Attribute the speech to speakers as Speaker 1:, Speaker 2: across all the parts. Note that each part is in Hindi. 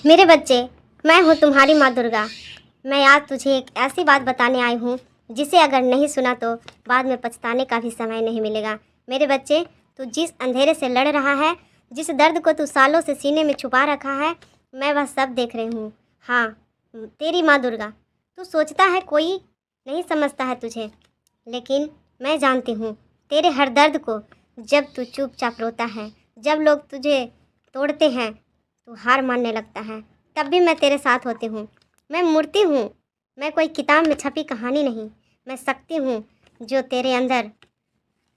Speaker 1: मेरे बच्चे, मैं हूँ तुम्हारी माँ दुर्गा। मैं आज तुझे एक ऐसी बात बताने आई हूँ जिसे अगर नहीं सुना तो बाद में पछताने का भी समय नहीं मिलेगा। मेरे बच्चे, तू जिस अंधेरे से लड़ रहा है, जिस दर्द को तू सालों से सीने में छुपा रखा है, मैं वह सब देख रही हूँ। हाँ, तेरी माँ दुर्गा। तू सोचता है कोई नहीं समझता है तुझे, लेकिन मैं जानती हूँ तेरे हर दर्द को। जब तू चुपचाप रोता है, जब लोग तुझे तोड़ते हैं, तू हार मानने लगता है, तब भी मैं तेरे साथ होती हूँ। मैं मूर्ति हूँ, मैं कोई किताब में छपी कहानी नहीं। मैं शक्ति हूँ जो तेरे अंदर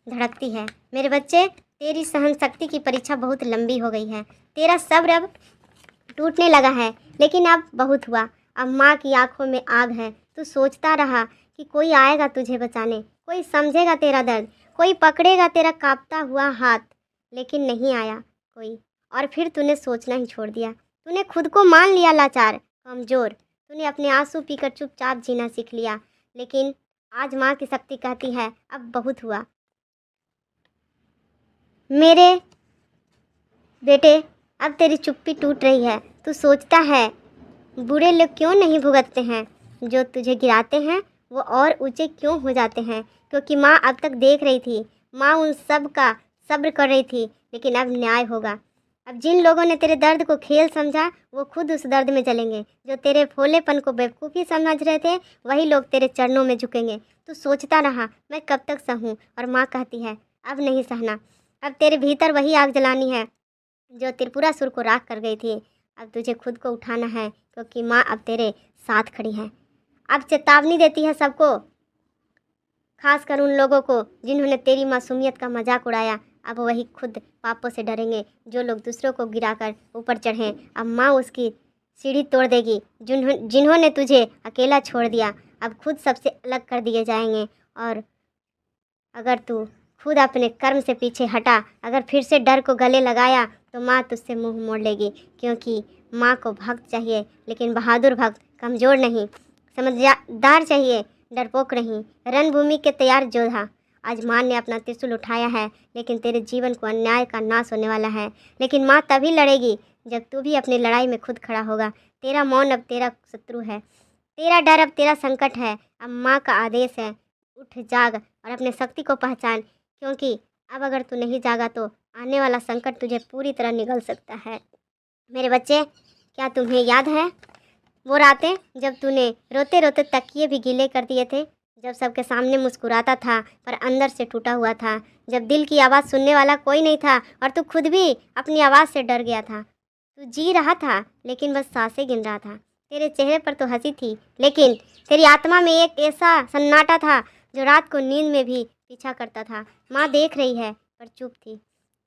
Speaker 1: धड़कती है। मेरे बच्चे, तेरी सहन शक्ति की परीक्षा बहुत लंबी हो गई है। तेरा सब्र अब टूटने लगा है, लेकिन अब बहुत हुआ। अब माँ की आंखों में आग है। तू सोचता रहा कि कोई आएगा तुझे बचाने, कोई समझेगा तेरा दर्द, कोई पकड़ेगा तेरा कांपता हुआ हाथ, लेकिन नहीं आया कोई। और फिर तूने सोचना ही छोड़ दिया। तूने खुद को मान लिया लाचार, कमज़ोर। तूने अपने आंसू पीकर चुपचाप जीना सीख लिया। लेकिन आज माँ की शक्ति कहती है, अब बहुत हुआ। मेरे बेटे, अब तेरी चुप्पी टूट रही है। तू सोचता है बुरे लोग क्यों नहीं भुगतते हैं, जो तुझे गिराते हैं वो और ऊंचे क्यों हो जाते हैं। क्योंकि माँ अब तक देख रही थी, माँ उन सब का सब्र कर रही थी। लेकिन अब न्याय होगा। अब जिन लोगों ने तेरे दर्द को खेल समझा, वो खुद उस दर्द में जलेंगे। जो तेरे भोलेपन को बेवकूफ़ी समझ रहे थे, वही लोग तेरे चरणों में झुकेंगे। तू सोचता रहा मैं कब तक सहूँ, और माँ कहती है अब नहीं सहना। अब तेरे भीतर वही आग जलानी है जो त्रिपुरासुर को राख कर गई थी। अब तुझे खुद को उठाना है, क्योंकि माँ अब तेरे साथ खड़ी है। अब चेतावनी देती है सबको, खासकर उन लोगों को जिन्होंने तेरी मासूमियत का मजाक उड़ाया। अब वही खुद पापों से डरेंगे। जो लोग दूसरों को गिराकर ऊपर चढ़ें, अब माँ उसकी सीढ़ी तोड़ देगी। जिन्होंने तुझे अकेला छोड़ दिया, अब खुद सबसे अलग कर दिए जाएंगे। और अगर तू खुद अपने कर्म से पीछे हटा, अगर फिर से डर को गले लगाया, तो माँ तुझसे मुंह मोड़ लेगी। क्योंकि माँ को भक्त चाहिए, लेकिन बहादुर भक्त, कमज़ोर नहीं। समझदार चाहिए, डरपोक नहीं। रणभूमि के तैयार योद्धा। आज माँ ने अपना त्रिशूल उठाया है, लेकिन तेरे जीवन को अन्याय का नाश होने वाला है। लेकिन माँ तभी लड़ेगी जब तू भी अपनी लड़ाई में खुद खड़ा होगा। तेरा मौन अब तेरा शत्रु है, तेरा डर अब तेरा संकट है। अब माँ का आदेश है, उठ जाग और अपने शक्ति को पहचान। क्योंकि अब अगर तू नहीं जागा तो आने वाला संकट तुझे पूरी तरह निगल सकता है। मेरे बच्चे, क्या तुम्हें याद है वो रातें जब तूने रोते रोते तकिए भी गीले कर दिए थे, जब सबके सामने मुस्कुराता था पर अंदर से टूटा हुआ था, जब दिल की आवाज़ सुनने वाला कोई नहीं था और तू खुद भी अपनी आवाज़ से डर गया था। तू जी रहा था, लेकिन बस सांसें गिन रहा था। तेरे चेहरे पर तो हंसी थी, लेकिन तेरी आत्मा में एक ऐसा सन्नाटा था जो रात को नींद में भी पीछा करता था। माँ देख रही है पर चुप थी।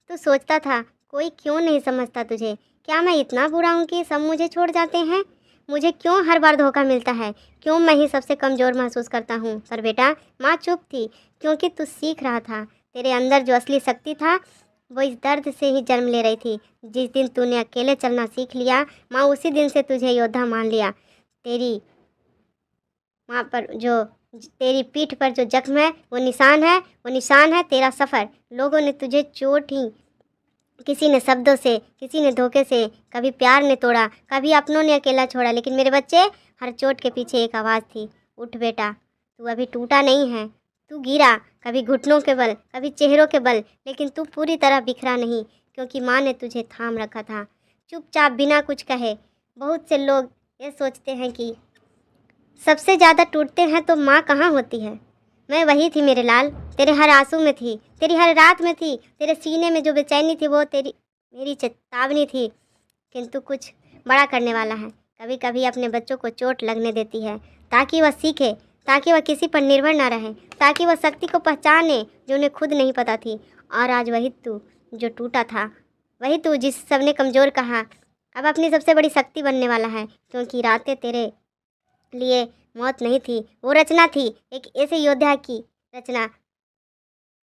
Speaker 1: तू सोचता था कोई क्यों नहीं समझता तुझे। क्या मैं इतना बुरा हूँ कि सब मुझे छोड़ जाते हैं? मुझे क्यों हर बार धोखा मिलता है? क्यों मैं ही सबसे कमज़ोर महसूस करता हूँ? पर बेटा, माँ चुप थी क्योंकि तू सीख रहा था। तेरे अंदर जो असली शक्ति था वो इस दर्द से ही जन्म ले रही थी। जिस दिन तूने अकेले चलना सीख लिया, माँ उसी दिन से तुझे योद्धा मान लिया। तेरी माँ पर जो तेरी पीठ पर जो जख्म है वो निशान है तेरा सफ़र। लोगों ने तुझे चोट ही, किसी ने शब्दों से, किसी ने धोखे से, कभी प्यार ने तोड़ा, कभी अपनों ने अकेला छोड़ा। लेकिन मेरे बच्चे, हर चोट के पीछे एक आवाज़ थी, उठ बेटा, तू अभी टूटा नहीं है। तू गिरा, कभी घुटनों के बल, कभी चेहरों के बल, लेकिन तू पूरी तरह बिखरा नहीं, क्योंकि माँ ने तुझे थाम रखा था, चुपचाप बिना कुछ कहे। बहुत से लोग ये सोचते हैं कि सबसे ज़्यादा टूटते हैं तो माँ कहाँ होती है। मैं वही थी मेरे लाल, तेरे हर आंसू में थी, तेरी हर रात में थी। तेरे सीने में जो बेचैनी थी वो मेरी चेतावनी थी, किंतु कुछ बड़ा करने वाला है। कभी कभी अपने बच्चों को चोट लगने देती है ताकि वह सीखे, ताकि वह किसी पर निर्भर ना रहे, ताकि वह शक्ति को पहचाने जो उन्हें खुद नहीं पता थी। और आज वही तू जो टूटा था, वही तू जिस सबने कमज़ोर कहा, अब अपनी सबसे बड़ी शक्ति बनने वाला है। क्योंकि रातें तेरे लिए मौत नहीं थी, वो रचना थी, एक ऐसे योद्धा की रचना।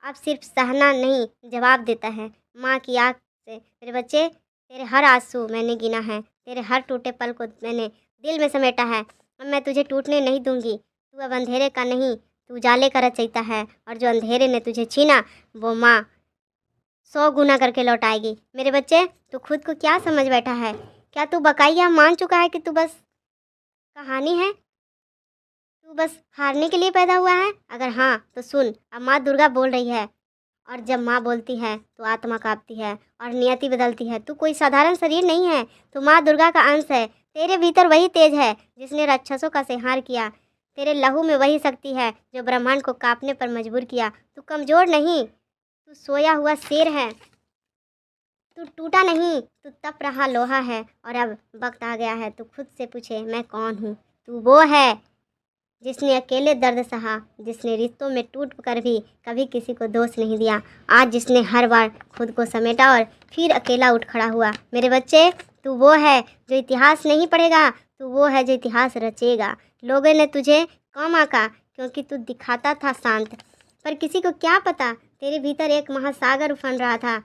Speaker 1: अब सिर्फ सहना नहीं जवाब देता है माँ की आँख से। मेरे बच्चे, तेरे हर आंसू मैंने गिना है, तेरे हर टूटे पल को मैंने दिल में समेटा है। अब मैं तुझे टूटने नहीं दूंगी। तू अब अंधेरे का नहीं, तू उजाले का रचयिता है। और जो अंधेरे ने तुझे छीना, वो माँ 100 गुना करके लौटाएगी। मेरे बच्चे, तू खुद को क्या समझ बैठा है क्या तू बकाया मान चुका है कि तू बस कहानी है, तू बस हारने के लिए पैदा हुआ है? अगर हाँ तो सुन, अब माँ दुर्गा बोल रही है, और जब माँ बोलती है तो आत्मा कांपती है और नियति बदलती है। तू कोई साधारण शरीर नहीं है, तू माँ दुर्गा का अंश है। तेरे भीतर वही तेज है जिसने राक्षसों का संहार किया। तेरे लहू में वही शक्ति है जो ब्रह्मांड को कांपने पर मजबूर किया। तू कमज़ोर नहीं, तू सोया हुआ शेर है। तू टूटा नहीं, तू तप रहा लोहा है। और अब वक्त आ गया है तू खुद से पूछे, मैं कौन हूँ? तू वो है जिसने अकेले दर्द सहा, जिसने रिश्तों में टूट कर भी कभी किसी को दोष नहीं दिया। आज जिसने हर बार खुद को समेटा और फिर अकेला उठ खड़ा हुआ। मेरे बच्चे, तू वो है जो इतिहास नहीं पढ़ेगा, तू वो है जो इतिहास रचेगा। लोगों ने तुझे कम आंका क्योंकि तू दिखाता था शांत, पर किसी को क्या पता तेरे भीतर एक महासागर उफन रहा था।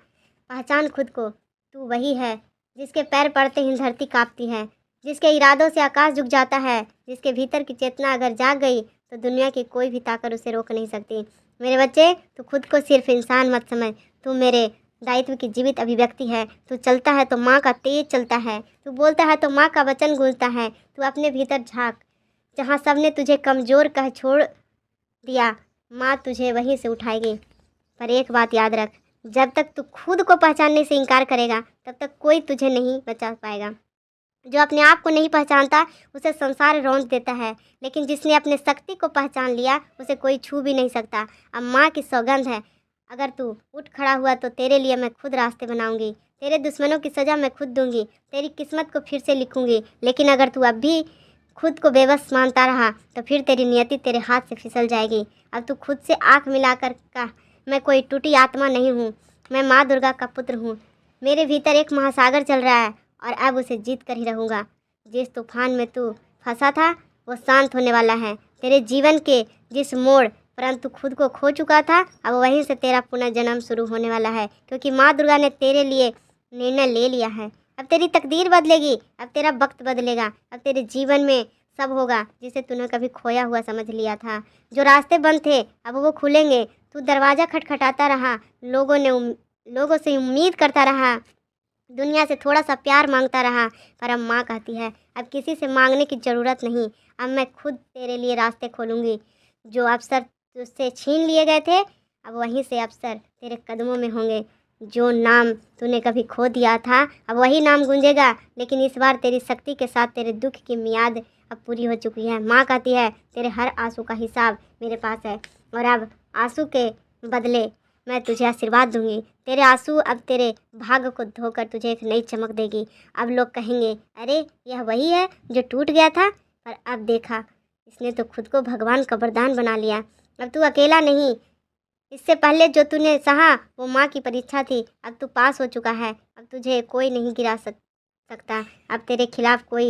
Speaker 1: पहचान खुद को, तू वही है जिसके पैर पड़ते ही धरती कांपती है, जिसके इरादों से आकाश झुक जाता है, जिसके भीतर की चेतना अगर जाग गई तो दुनिया की कोई भी ताकत उसे रोक नहीं सकती। मेरे बच्चे, तू खुद को सिर्फ इंसान मत समझ, तू मेरे दायित्व की जीवित अभिव्यक्ति है। तू चलता है तो माँ का तेज चलता है, तू बोलता है तो माँ का वचन गूंजता है। तू अपने भीतर झांक, जहाँ सबने तुझे कमज़ोर कह छोड़ दिया, माँ तुझे वहीं से उठाएगी। पर एक बात याद रख, जब तक तू खुद को पहचानने से इनकार करेगा तब तक कोई तुझे नहीं बचा पाएगा। जो अपने आप को नहीं पहचानता उसे संसार रौंद देता है, लेकिन जिसने अपने शक्ति को पहचान लिया उसे कोई छू भी नहीं सकता। अब माँ की सौगंध है, अगर तू उठ खड़ा हुआ तो तेरे लिए मैं खुद रास्ते बनाऊंगी। तेरे दुश्मनों की सज़ा मैं खुद दूंगी, तेरी किस्मत को फिर से लिखूंगी। लेकिन अगर तू अब भी खुद को बेबस मानता रहा तो फिर तेरी नियति तेरे हाथ से फिसल जाएगी। अब तू खुद से आँख मिलाकर कह, मैं कोई टूटी आत्मा नहीं हूँ, मैं माँ दुर्गा का पुत्र हूँ। मेरे भीतर एक महासागर चल रहा है और अब उसे जीत कर ही रहूँगा। जिस तूफान में तू फंसा था वो शांत होने वाला है। तेरे जीवन के जिस मोड़ परंतु खुद को खो चुका था, अब वहीं से तेरा पुनर्जन्म शुरू होने वाला है, क्योंकि माँ दुर्गा ने तेरे लिए निर्णय ले लिया है। अब तेरी तकदीर बदलेगी, अब तेरा वक्त बदलेगा, अब तेरे जीवन में सब होगा जिसे तूने कभी खोया हुआ समझ लिया था। जो रास्ते बंद थे अब वो खुलेंगे। तू दरवाज़ा खटखटाता रहा, लोगों से उम्मीद करता रहा, दुनिया से थोड़ा सा प्यार मांगता रहा, पर अब माँ कहती है अब किसी से मांगने की ज़रूरत नहीं। अब मैं खुद तेरे लिए रास्ते खोलूँगी। जो अवसर तुझसे छीन लिए गए थे अब वहीं से अवसर तेरे कदमों में होंगे। जो नाम तूने कभी खो दिया था अब वही नाम गूंजेगा, लेकिन इस बार तेरी शक्ति के साथ तेरे दुख की मियाद अब पूरी हो चुकी है। माँ कहती है तेरे हर आंसू का हिसाब मेरे पास है, और अब आंसू के बदले मैं तुझे आशीर्वाद दूंगी। तेरे आंसू अब तेरे भाग्य को धोकर तुझे एक नई चमक देगी। अब लोग कहेंगे अरे यह वही है जो टूट गया था, पर अब देखा इसने तो खुद को भगवान का वरदान बना लिया। अब तू अकेला नहीं, इससे पहले जो तूने सहा वो माँ की परीक्षा थी, अब तू पास हो चुका है। अब तुझे कोई नहीं गिरा सकता। अब तेरे खिलाफ कोई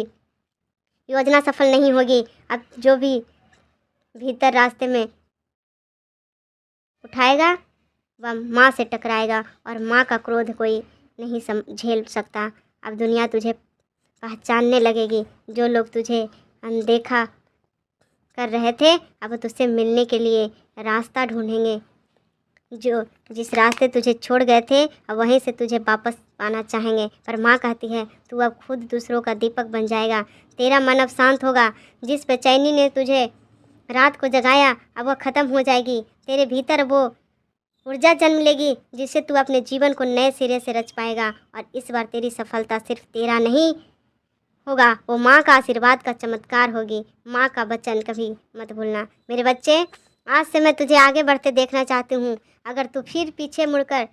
Speaker 1: योजना सफल नहीं होगी। अब जो भी भीतर रास्ते में उठाएगा वह माँ से टकराएगा, और माँ का क्रोध कोई नहीं झेल सकता। अब दुनिया तुझे पहचानने लगेगी। जो लोग तुझे अनदेखा कर रहे थे अब तुझसे मिलने के लिए रास्ता ढूंढेंगे। जो जिस रास्ते तुझे छोड़ गए थे अब वहीं से तुझे वापस पाना चाहेंगे, पर माँ कहती है तू अब खुद दूसरों का दीपक बन जाएगा। तेरा मन अब शांत होगा। जिस बेचैनी ने तुझे रात को जगाया अब वह ख़त्म हो जाएगी। तेरे भीतर वो ऊर्जा जन्म लेगी जिससे तू अपने जीवन को नए सिरे से रच पाएगा। और इस बार तेरी सफलता सिर्फ तेरा नहीं होगा, वो माँ का आशीर्वाद का चमत्कार होगी। माँ का वचन कभी मत भूलना। मेरे बच्चे, आज से मैं तुझे आगे बढ़ते देखना चाहती हूँ। अगर तू फिर पीछे मुड़कर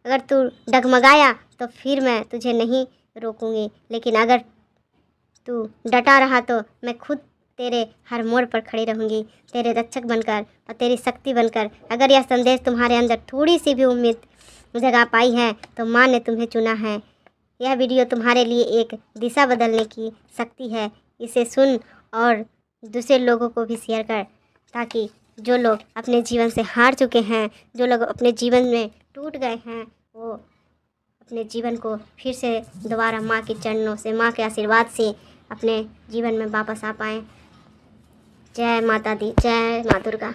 Speaker 1: अगर तू डगमगाया तो फिर मैं तुझे नहीं रोकूंगी, लेकिन अगर तू डटा रहा तो मैं खुद तेरे हर मोड़ पर खड़ी रहूँगी, तेरे रक्षक बनकर और तेरी शक्ति बनकर। अगर यह संदेश तुम्हारे अंदर थोड़ी सी भी उम्मीद जगा पाई है तो माँ ने तुम्हें चुना है। यह वीडियो तुम्हारे लिए एक दिशा बदलने की शक्ति है। इसे सुन और दूसरे लोगों को भी शेयर कर, ताकि जो लोग अपने जीवन से हार चुके हैं, जो लोग अपने जीवन में टूट गए हैं, वो अपने जीवन को फिर से दोबारा माँ के चरणों से, माँ के आशीर्वाद से अपने जीवन में वापस आ पाएँ। जय माता दी, जय माँ दुर्गा।